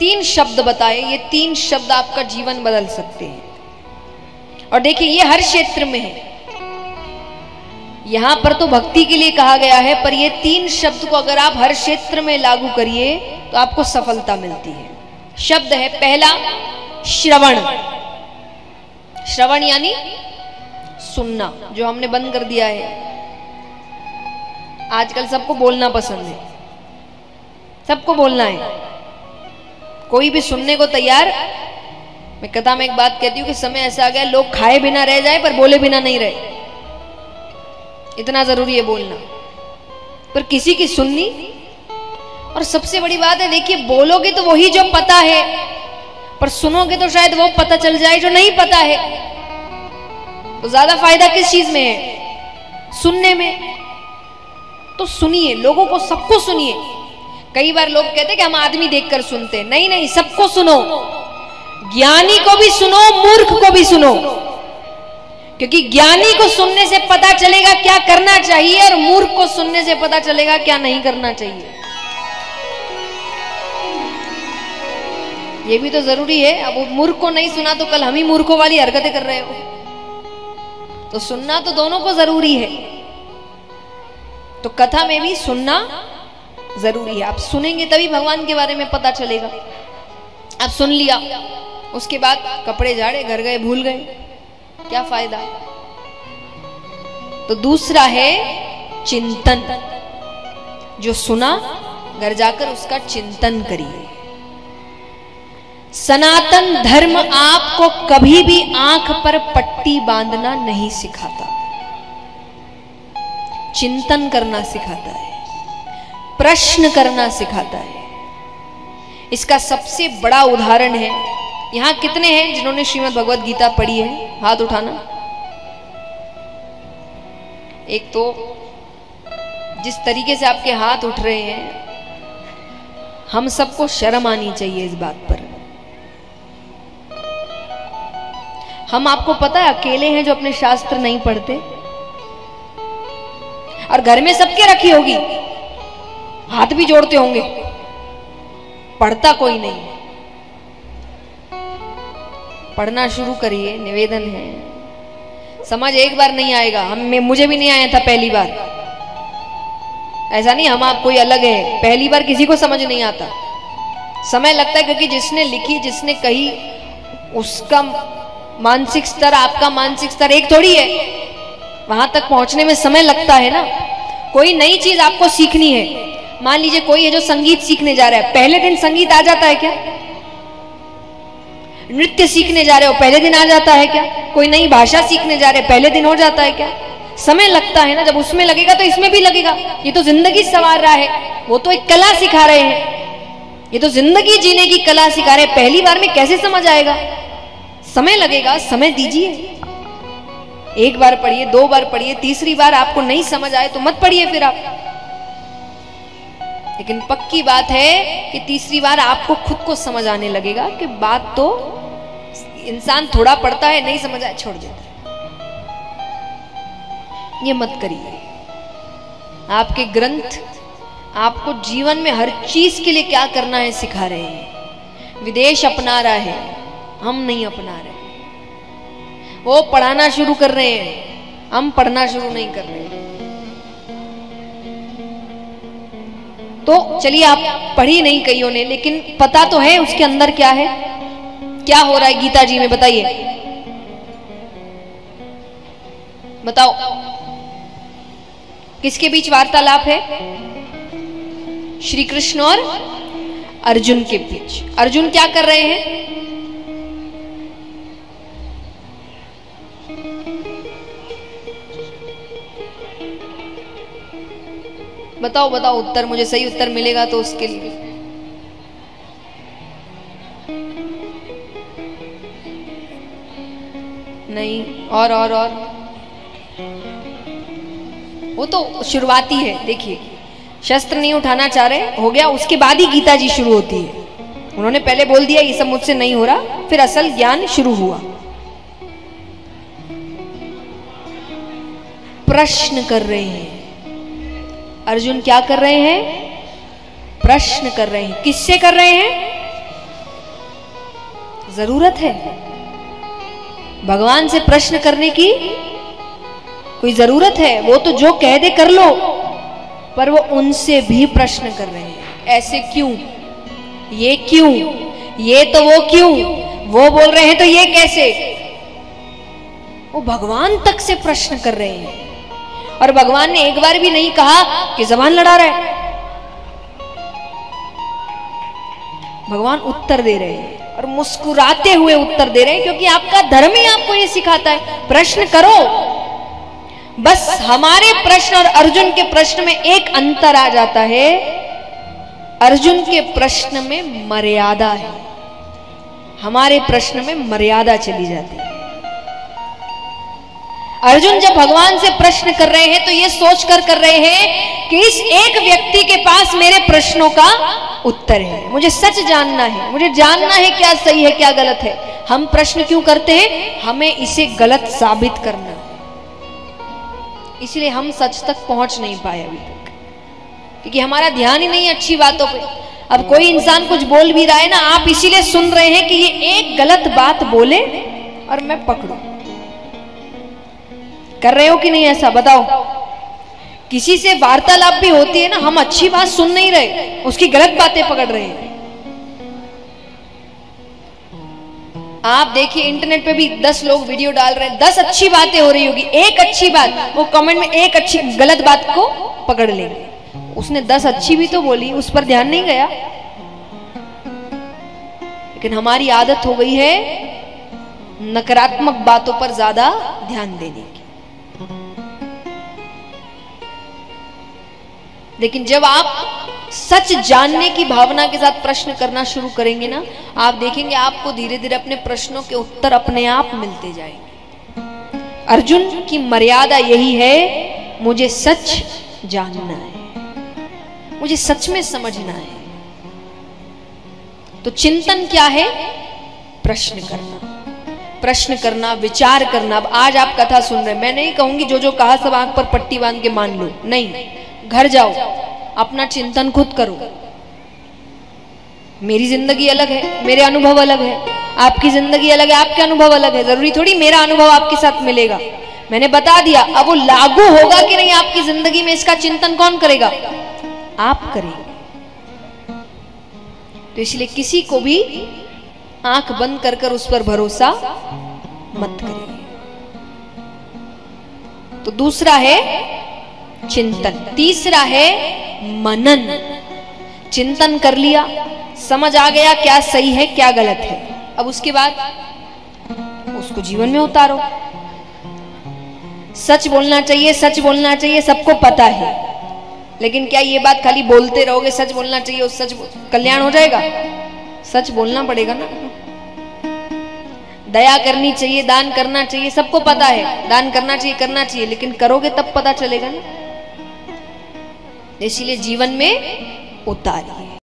3 शब्द बताए, ये 3 शब्द आपका जीवन बदल सकते हैं। और देखिए ये हर क्षेत्र में है, यहां पर तो भक्ति के लिए कहा गया है, पर ये 3 शब्द को अगर आप हर क्षेत्र में लागू करिए तो आपको सफलता मिलती है। शब्द है पहला श्रवण। श्रवण यानी सुनना, जो हमने बंद कर दिया है। आजकल सबको बोलना पसंद है, सबको बोलना है, कोई भी सुनने को तैयार। मैं कथा में एक बात कहती हूँ कि समय ऐसा आ गया लोग खाए बिना रह जाए पर बोले बिना नहीं रहे, इतना जरूरी है बोलना, पर किसी की सुननी। और सबसे बड़ी बात है, देखिए बोलोगे तो वही जो पता है, पर सुनोगे तो शायद वो पता चल जाए जो नहीं पता है। तो ज्यादा फायदा किस चीज में है? सुनने में। तो सुनिए, लोगों को, सबको सुनिए। कई बार लोग कहते हैं कि हम आदमी देखकर सुनते हैं। नहीं नहीं, सबको सुनो, ज्ञानी को भी सुनो, मूर्ख को भी सुनो, क्योंकि ज्ञानी को सुनने से पता चलेगा क्या करना चाहिए और मूर्ख को सुनने से पता चलेगा क्या नहीं करना चाहिए। ये भी तो जरूरी है। अब मूर्ख को नहीं सुना तो कल हम ही मूर्खों वाली हरकतें कर रहे हो, तो सुनना तो दोनों को जरूरी है। तो कथा में भी सुनना जरूरी है। आप सुनेंगे तभी भगवान के बारे में पता चलेगा। आप सुन लिया, उसके बाद कपड़े झाड़े, घर गए, भूल गए, क्या फायदा? तो दूसरा है चिंतन। जो सुना घर जाकर उसका चिंतन करिए। सनातन धर्म आपको कभी भी आंख पर पट्टी बांधना नहीं सिखाता, चिंतन करना सिखाता है, प्रश्न करना सिखाता है। इसका सबसे बड़ा उदाहरण है, यहां कितने हैं जिन्होंने श्रीमद् भगवद गीता पढ़ी है? हाथ उठाना। एक तो जिस तरीके से आपके हाथ उठ रहे हैं, हम सबको शर्म आनी चाहिए इस बात पर। हम, आपको पता है, अकेले हैं जो अपने शास्त्र नहीं पढ़ते, और घर में सबके रखी होगी, हाथ भी जोड़ते होंगे, पढ़ता कोई नहीं। पढ़ना शुरू करिए, निवेदन है। समझ एक बार नहीं आएगा, मुझे भी नहीं आया था पहली बार। ऐसा नहीं हम आप कोई अलग है, पहली बार किसी को समझ नहीं आता, समय लगता है, क्योंकि जिसने लिखी, जिसने कही, उसका मानसिक स्तर, आपका मानसिक स्तर एक थोड़ी है। वहां तक पहुंचने में समय लगता है ना। कोई नई चीज आपको सीखनी है, मान लीजिए कोई है जो संगीत सीखने जा रहा है, पहले दिन संगीत आ जाता है क्या? नृत्य सीखने जा रहे हो, पहले दिन आ जाता है क्या? कोई नई भाषा सीखने जा रहे हैं, पहले दिन हो जाता है क्या? समय लगता है ना। जब उसमें लगेगा तो इसमें भी लगेगा। ये तो जिंदगी संवार रहा है, वो तो एक कला सिखा रहे हैं, ये तो जिंदगी जीने की कला सिखा रहे हैं। पहली बार में कैसे समझ आएगा? समय लगेगा, समय दीजिए। एक बार पढ़िए, 2 बार पढ़िए, तीसरी बार आपको नहीं समझ आए तो मत पढ़िए फिर आप। लेकिन पक्की बात है कि तीसरी बार आपको खुद को समझ आने लगेगा कि बात तो, इंसान थोड़ा पढ़ता है, नहीं समझ आए छोड़ देता है। ये मत करिए। आपके ग्रंथ आपको जीवन में हर चीज के लिए क्या करना है सिखा रहे हैं। विदेश अपना रहा है, हम नहीं अपना रहे। वो पढ़ाना शुरू कर रहे हैं, हम पढ़ना शुरू नहीं कर रहे हैं। तो चलिए, आप पढ़ी नहीं कईयों ने, लेकिन पता तो है उसके अंदर क्या है, क्या हो रहा है गीता जी में, बताइए, बताओ। किसके बीच वार्तालाप है? श्री कृष्ण और अर्जुन के बीच। अर्जुन क्या कर रहे हैं? बताओ बताओ उत्तर, मुझे सही उत्तर मिलेगा तो उसके लिए। नहीं, और वो तो शुरुआती है। देखिए, शस्त्र नहीं उठाना चाह रहे, हो गया, उसके बाद ही गीता जी शुरू होती है। उन्होंने पहले बोल दिया ये सब मुझसे नहीं हो रहा, फिर असल ज्ञान शुरू हुआ। प्रश्न कर रहे हैं अर्जुन, क्या कर रहे हैं? प्रश्न कर रहे हैं। किससे कर रहे हैं? जरूरत है? भगवान से प्रश्न करने की कोई जरूरत है? वो तो जो कह दे कर लो, पर वो उनसे भी प्रश्न कर रहे हैं, ऐसे क्यों, ये क्यों, ये तो वो क्यों, वो बोल रहे हैं तो ये कैसे? वो भगवान तक से प्रश्न कर रहे हैं। और भगवान ने एक बार भी नहीं कहा कि जबान लड़ा रहा है। भगवान उत्तर दे रहे हैं और मुस्कुराते हुए उत्तर दे रहे हैं, क्योंकि आपका धर्म ही आपको ये सिखाता है, प्रश्न करो। बस हमारे प्रश्न और अर्जुन के प्रश्न में एक अंतर आ जाता है, अर्जुन के प्रश्न में मर्यादा है, हमारे प्रश्न में मर्यादा चली जाती है। अर्जुन जब भगवान से प्रश्न कर रहे हैं तो ये सोचकर कर रहे हैं कि इस एक व्यक्ति के पास मेरे प्रश्नों का उत्तर है, मुझे सच जानना है, मुझे जानना है क्या सही है क्या गलत है। हम प्रश्न क्यों करते हैं? हमें इसे गलत साबित करना है, इसलिए हम सच तक पहुंच नहीं पाए अभी तक, क्योंकि हमारा ध्यान ही नहीं अच्छी बातों पे। अब कोई इंसान कुछ बोल भी रहा है ना, आप इसीलिए सुन रहे हैं कि ये एक गलत बात बोले और मैं पकड़ू। कर रहे हो कि नहीं ऐसा? बताओ। किसी से वार्तालाप भी होती है ना, हम अच्छी बात सुन नहीं रहे, उसकी गलत बातें पकड़ रहे हैं। आप देखिए इंटरनेट पे भी 10 लोग वीडियो डाल रहे हैं, 10 अच्छी बातें हो रही होगी, एक अच्छी बात, वो कमेंट में एक अच्छी गलत बात को पकड़ लेंगे। उसने 10 अच्छी भी तो बोली, उस पर ध्यान नहीं गया। लेकिन हमारी आदत हो गई है नकारात्मक बातों पर ज्यादा ध्यान देने की। लेकिन जब आप सच जानने की भावना के साथ प्रश्न करना शुरू करेंगे ना, आप देखेंगे आपको धीरे धीरे अपने प्रश्नों के उत्तर अपने आप मिलते जाएंगे। अर्जुन की मर्यादा यही है, मुझे सच जानना है, मुझे सच में समझना है। तो चिंतन क्या है? प्रश्न करना, प्रश्न करना, विचार करना। अब आज आप कथा सुन रहे हैं, मैं नहीं कहूंगी जो जो कहा सब आंख पर पट्टी बांध के मान लो, नहीं। घर जाओ, अपना चिंतन खुद करो। मेरी जिंदगी अलग है, मेरे अनुभव अलग है, आपकी जिंदगी अलग है, आपके अनुभव अलग है। जरूरी थोड़ी मेरा अनुभव आपके साथ मिलेगा। मैंने बता दिया, अब वो लागू होगा कि नहीं आपकी जिंदगी में, इसका चिंतन कौन करेगा? आप करेंगे। तो इसलिए किसी को भी आंख बंद कर कर उस पर भरोसा मत करिए। तो दूसरा है चिंतन, तीसरा है मनन। चिंतन कर लिया, समझ आ गया क्या सही है क्या गलत है, अब उसके बाद उसको जीवन में उतारो। सच बोलना चाहिए, सच बोलना चाहिए, सबको पता है। लेकिन क्या ये बात खाली बोलते रहोगे सच बोलना चाहिए, उस सच कल्याण हो जाएगा? सच बोलना पड़ेगा ना। दया करनी चाहिए, दान करना चाहिए, सबको पता है दान करना चाहिए, करना चाहिए, लेकिन करोगे तब पता चलेगा ना। इसीलिए जीवन में उतारिए।